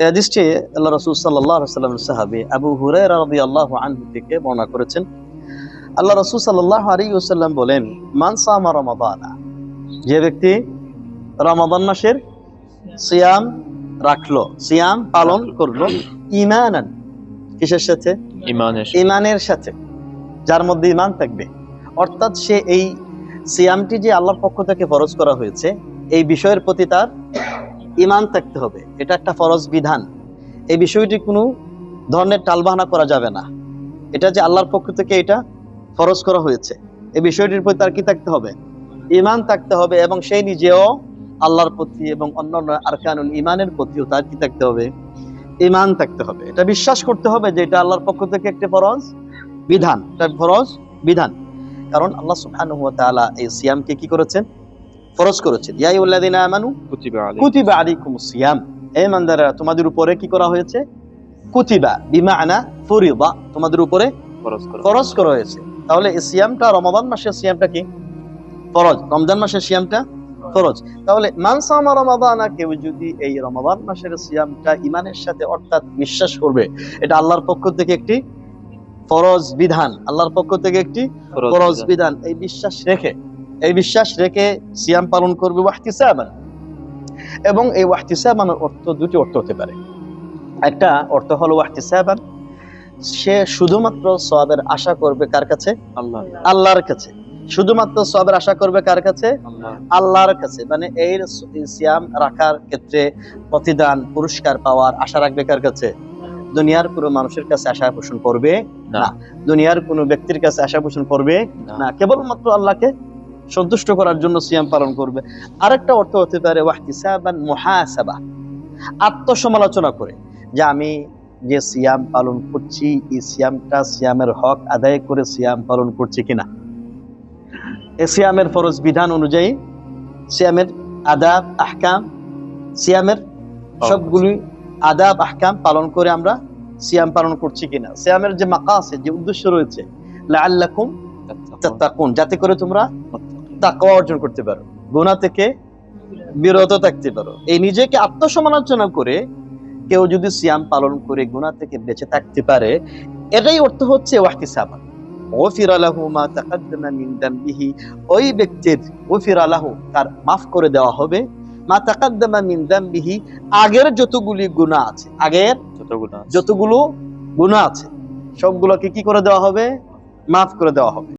হাদিসটি আল্লাহ রাসূল সাল্লাল্লাহু আলাইহি ওয়াসাল্লামের সাহাবী আবু হুরায়রা রাদিয়াল্লাহু আনহু থেকে বর্ণনা করেছেন। আল্লাহ রাসূল সাল্লাল্লাহু আলাইহি ওয়াসাল্লাম বলেন, মান সামা রমাদানা, যে ব্যক্তি রমাদান মাসের সিয়াম রাখলো, সিয়াম পালন করলো, ঈমানান, কিসের সাথে? ঈমানের সাথে, যার মধ্যে ঈমান থাকবে। অর্থাৎ সে এই সিয়ামটি যে আল্লাহর পক্ষ থেকে ফরজ করা হয়েছে, এই বিষয়ের প্রতি তার ঈমান থাকতে হবে। এটা একটা ফরজ বিধান, এই বিষয়টি কোনো ধরনের টালবাহানা করা যাবে না। এটা যে আল্লাহর পক্ষ থেকে এটা ফরজ করা হয়েছে, এই বিষয়টির প্রতি তার কি থাকতে হবে? ঈমান থাকতে হবে। এবং সেই নিজেও আল্লাহর প্রতি এবং অন্যান্য আরকানুল ঈমানের প্রতিও তার কি থাকতে হবে? ঈমান থাকতে হবে। এটা বিশ্বাস করতে হবে যে এটা আল্লাহর পক্ষ থেকে একটি ফরজ বিধান, এটা ফরজ বিধান। কারণ আল্লাহ সুবহানাহু ওয়া তাআলা এই সিয়ামকে কি করেছেন? ফরজ করেছেন। ইয়া আইয়ুহাল্লাযীনা আমানু কুতিবা আলাইকুমুস সিয়াম, হে ইমানদাররা, তোমাদের উপরে কি করা হয়েছে? কুতিবা বিমানা ফরিদা, তোমাদের উপরে ফরজ করা হয়েছে। তাহলে এই সিয়ামটা, রমাদান মাসের সিয়ামটা কি ফরজ, রমজান মাসের সিয়ামটা ফরজ। তাহলে মান সামা রমাদানা, কেউ যদি এই রমাদান মাসের সিয়ামটা ঈমানের সাথে, অর্থাৎ বিশ্বাস করবে এটা আল্লাহর পক্ষ থেকে একটি ফরজ বিধান, আল্লাহর পক্ষ থেকে একটি ফরজ বিধান, এই বিশ্বাস রেখে সিয়াম পালন করবে ওয়াহতিসাবান। এবং এই ওয়াহতিসাবানের অর্থ দুটি অর্থ হতে পারে। একটা অর্থ হলো ওয়াহতিসাবান, সে শুধুমাত্র সওয়াবের আশা করবে কার কাছে? আল্লাহর কাছে। শুধুমাত্র সওয়াবের আশা করবে কার কাছে? আল্লাহর কাছে। মানে এই সিয়াম রাখার ক্ষেত্রে প্রতিদান, পুরস্কার পাওয়ার আশা রাখবে কার কাছে? দুনিয়ার কোনো মানুষের কাছে আশা পোষণ করবে না, দুনিয়ার কোনো ব্যক্তির কাছে আশা পোষণ করবে না, কেবলমাত্র আল্লাহকে সন্তুষ্ট করার জন্য সিয়াম পালন করবে। আরেকটা অর্থ হতে পারে ওয়াহতিসাবান মুহাসাবা, আত্মসমালোচনা করে যে আমি যে সিয়াম পালন করছি, এই সিয়ামটা সিয়ামের হক আদায় করে সিয়াম পালন করছি কিনা, এই সিয়ামের ফরজ বিধান অনুযায়ী সিয়ামের আদাব আহকাম, সিয়ামের সবগুলি আদাব আহকাম পালন করে আমরা সিয়াম পালন করছি কিনা, সিয়ামের যে মাকাসিদ, যে উদ্দেশ্য রয়েছে, লাআল্লাকুম তাত্তাকুন, যাতে করে তোমরা তাকওয়া অর্জন করতে পারো, গুনাহ থেকে বিরত থাকতে পারো। এই নিজেকে আত্মসমালোচনা করে কেউ যদি সিয়াম পালন করে গুনাহ থেকে বেঁচে থাকতে পারে, এটাই অর্থ হচ্ছে ওয়াহতিসাবান। গফিরা লাহু মা তাকাদ্দামা মিন যামবিহি, ওই ব্যক্তির গফিরা লাহু, তার মাফ করে দেওয়া হবে, মা তাকাদ্দামা মিন যামবিহি, আগের যতগুলি গুনাহ আছে, আগের যতগুলো গুনাহ আছে সবগুলোকে কি করে দেওয়া হবে? মাফ করে দেওয়া হবে।